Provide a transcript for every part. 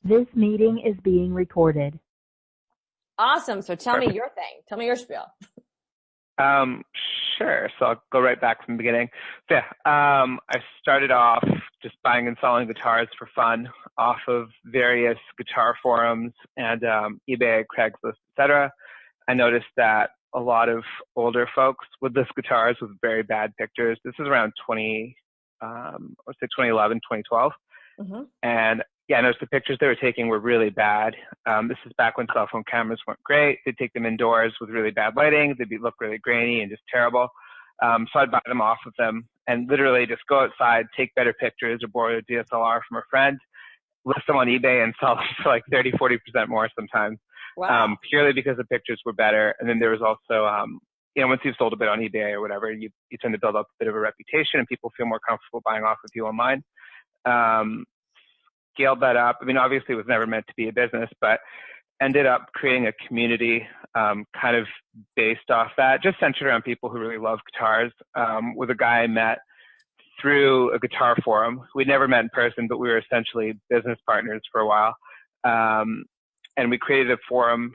This meeting is being recorded. Awesome. So tell me your thing. Tell me your spiel. Sure. So I'll go right back from the beginning. So yeah, I started off just buying and selling guitars for fun off of various guitar forums and eBay, Craigslist, etc. I noticed that a lot of older folks would list guitars with very bad pictures. This is around 2011, 2012. Mm-hmm. And yeah, I noticed the pictures they were taking were really bad. This is back when cell phone cameras weren't great. They'd take them indoors with really bad lighting. They'd look really grainy and just terrible. So I'd buy them off of them and literally just go outside, take better pictures or borrow a DSLR from a friend, list them on eBay and sell them for like 30, 40% more sometimes. Wow. Purely because the pictures were better. And then there was also, once you've sold a bit on eBay or whatever, you tend to build up a bit of a reputation and people feel more comfortable buying off of you online. Scaled that up. I mean, obviously it was never meant to be a business, but ended up creating a community kind of based off that, just centered around people who really love guitars, with a guy I met through a guitar forum. We'd never met in person, but we were essentially business partners for a while. And we created a forum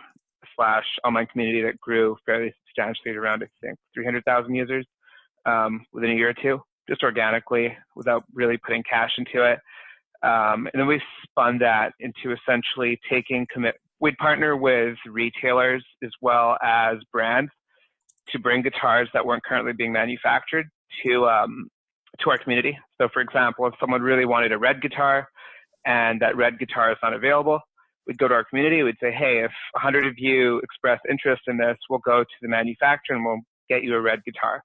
/ online community that grew fairly substantially to around, I think, 300,000 users within a year or two, just organically without really putting cash into it. And then we spun that into essentially we'd partner with retailers as well as brands to bring guitars that weren't currently being manufactured to our community. So for example, if someone really wanted a red guitar and that red guitar is not available, we'd go to our community, we'd say, hey, if 100 of you express interest in this, we'll go to the manufacturer and we'll get you a red guitar.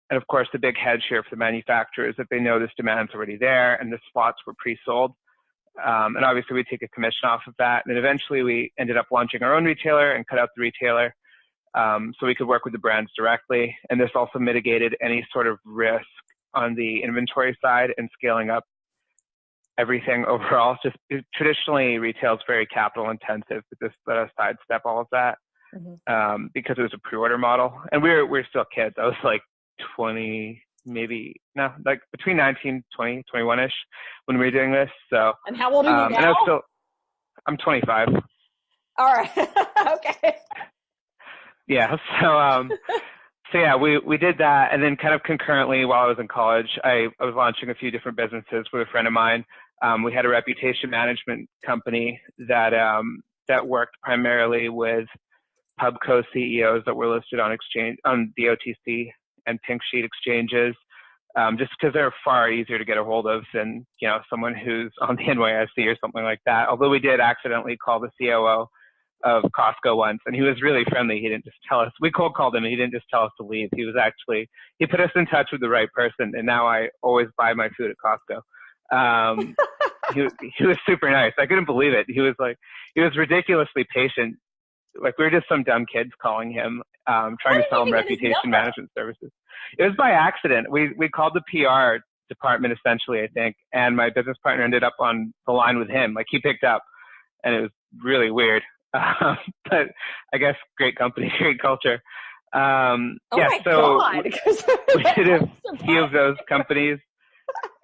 And of course, the big hedge here for the manufacturer is that they know this demand's already there and the slots were pre-sold. And obviously we take a commission off of that. And then eventually we ended up launching our own retailer and cut out the retailer so we could work with the brands directly. And this also mitigated any sort of risk on the inventory side and scaling up everything overall. Just traditionally retail is very capital intensive, but this let us sidestep all of that because it was a pre-order model. And we're still kids. I was like 20, like between 19, 20, 21-ish when we were doing this. So. And how old are you now? And I'm 25. All right. Okay. Yeah. So yeah, we did that. And then kind of concurrently while I was in college, I was launching a few different businesses with a friend of mine. We had a reputation management company that worked primarily with pubco CEOs that were listed on the OTC and pink sheet exchanges, just because they're far easier to get a hold of than, someone who's on the NYSE or something like that. Although we did accidentally call the COO of Costco once, and he was really friendly. He didn't just tell us, we cold called him and he didn't just tell us to leave. He put us in touch with the right person, and now I always buy my food at Costco. He was super nice. I couldn't believe it. He was ridiculously patient. Like we were just some dumb kids calling him, trying to sell him reputation management services. It was by accident. We called the PR department essentially, I think, and my business partner ended up on the line with him. Like he picked up, and it was really weird. But I guess great company, great culture. God. We did a few of those companies,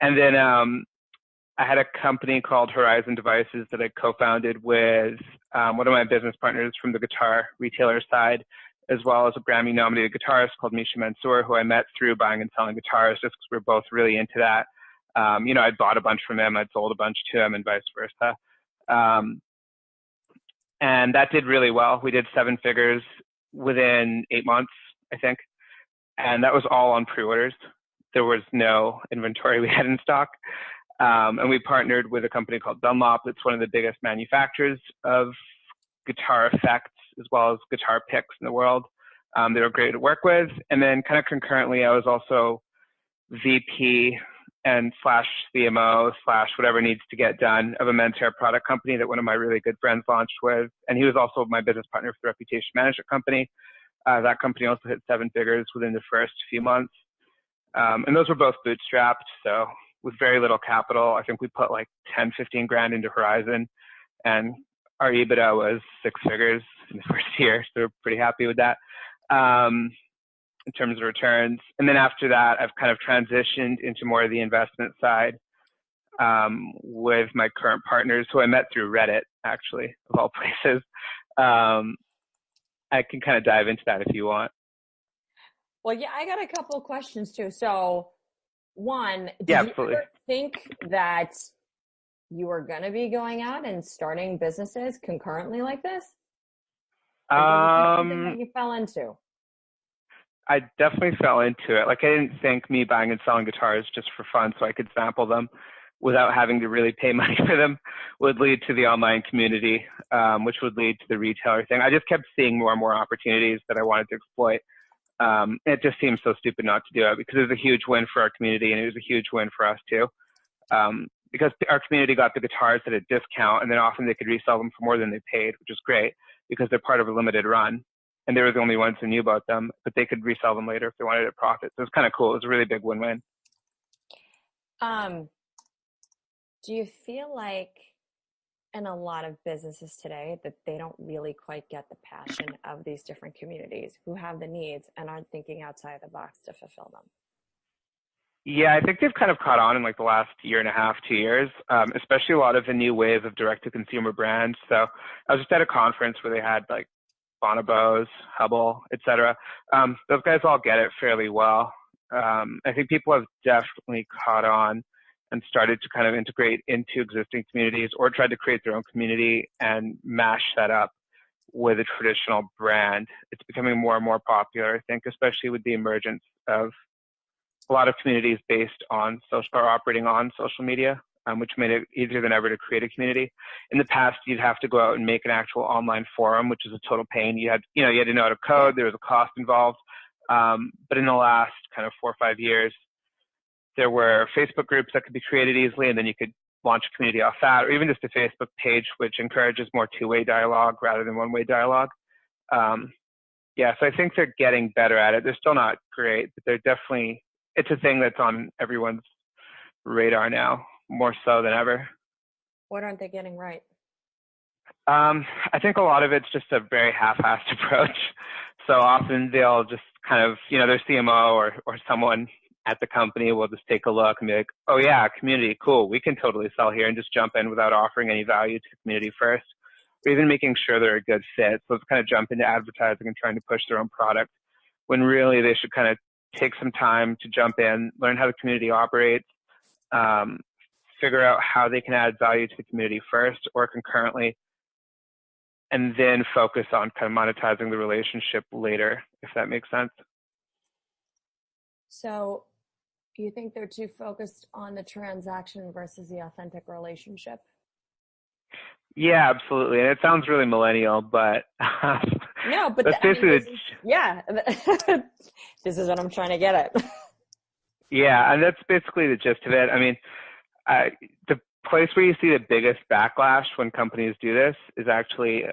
and then I had a company called Horizon Devices that I co-founded with one of my business partners from the guitar retailer side, as well as a Grammy-nominated guitarist called Misha Mansour, who I met through buying and selling guitars, just because we're both really into that. I'd bought a bunch from him, I'd sold a bunch to him, and vice versa. And that did really well. We did 7 figures within 8 months, I think. And that was all on pre-orders. There was no inventory we had in stock. And we partnered with a company called Dunlop. That's one of the biggest manufacturers of guitar effects as well as guitar picks in the world. They were great to work with. And then kind of concurrently, I was also VP and /CMO / whatever needs to get done of a men's hair product company that one of my really good friends launched with. And he was also my business partner for the reputation management company. That company also hit 7 figures within the first few months. And those were both bootstrapped. So with very little capital, I think we put like 10, 15 grand into Horizon, and our EBITDA was 6 figures in the first year. So we're pretty happy with that. In terms of returns. And then after that, I've kind of transitioned into more of the investment side. with my current partners, who I met through Reddit, actually, of all places. I can kind of dive into that if you want. Well, yeah, I got a couple of questions too. So, one, did Yeah, you absolutely. ever think that you were going to be going out and starting businesses concurrently like this? Or was it just something that you fell into? I definitely fell into it. Like, I didn't think me buying and selling guitars just for fun so I could sample them without having to really pay money for them would lead to the online community, which would lead to the retailer thing. I just kept seeing more and more opportunities that I wanted to exploit. It just seemed so stupid not to do it, because it was a huge win for our community, and it was a huge win for us too. Because our community got the guitars at a discount, and then often they could resell them for more than they paid, which is great because they're part of a limited run. And they were the only ones who knew about them, but they could resell them later if they wanted a profit. So it was kind of cool. It was a really big win-win. Do you feel like in a lot of businesses today that they don't really quite get the passion of these different communities who have the needs and aren't thinking outside the box to fulfill them? Yeah, I think they've kind of caught on in like the last year and a half, 2 years, especially a lot of the new wave of direct-to-consumer brands. So I was just at a conference where they had like Bonobos, Hubble, etc. Those guys all get it fairly well. I think people have definitely caught on and started to kind of integrate into existing communities, or tried to create their own community and mash that up with a traditional brand. It's becoming more and more popular, I think, especially with the emergence of a lot of communities based on social, or operating on social media, which made it easier than ever to create a community. In the past, you'd have to go out and make an actual online forum, which is a total pain. You had to know how to code. There was a cost involved. But in the last kind of 4 or 5 years, there were Facebook groups that could be created easily, and then you could launch a community off that, or even just a Facebook page, which encourages more two-way dialogue rather than one-way dialogue. Yeah, so I think they're getting better at it. They're still not great, but they're definitely, it's a thing that's on everyone's radar now, more so than ever. What aren't they getting right? I think a lot of it's just a very half-assed approach. So often they'll just kind of, their CMO or someone at the company will just take a look and be like, oh yeah, community, cool. We can totally sell here, and just jump in without offering any value to the community first, or even making sure they're a good fit. So it's kind of jump into advertising and trying to push their own product, when really they should kind of take some time to jump in, learn how the community operates, figure out how they can add value to the community first or concurrently, and then focus on kind of monetizing the relationship later, if that makes sense. So you think they're too focused on the transaction versus the authentic relationship? Yeah, absolutely. And it sounds really millennial, but no, but that's basically this is what I'm trying to get at. Yeah, and that's basically the gist of it. I mean, the place where you see the biggest backlash when companies do this is actually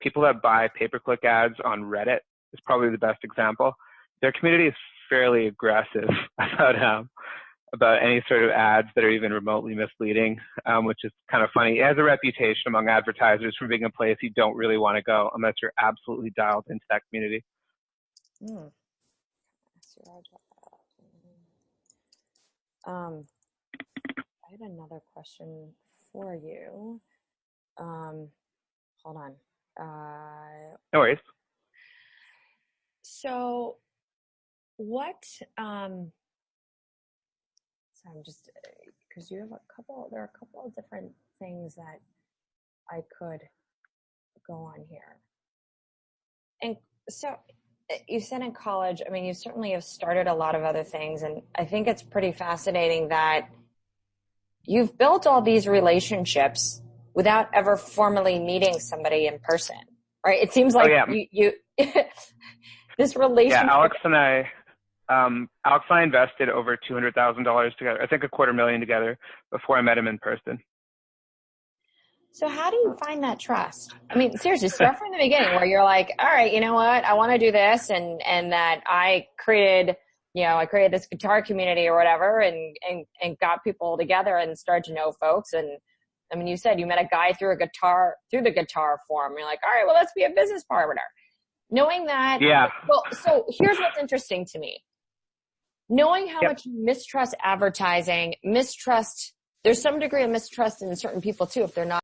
people that buy pay-per-click ads on Reddit is probably the best example. Their community is fairly aggressive about any sort of ads that are even remotely misleading, which is kind of funny. It has a reputation among advertisers for being a place you don't really want to go unless you're absolutely dialed into that community. I had another question for you. Hold on. No worries. So what, so I'm just, because there are a couple of different things that I could go on here. And so you said in college, I mean, you certainly have started a lot of other things, and I think it's pretty fascinating that you've built all these relationships without ever formally meeting somebody in person, right? It seems like you this relationship. Yeah, Alex and I invested over $200,000 together. I think $250,000 together before I met him in person. So how do you find that trust? I mean, seriously, start from the beginning where you're like, all right, you know what? I want to do this. And that I created this guitar community or whatever and got people together and started to know folks. And I mean, you said you met a guy through the guitar forum. You're like, all right, well, let's be a business partner. Knowing that. Yeah. Well, so here's what's interesting to me. Knowing how much you mistrust advertising, mistrust there's some degree of mistrust in certain people too if they're not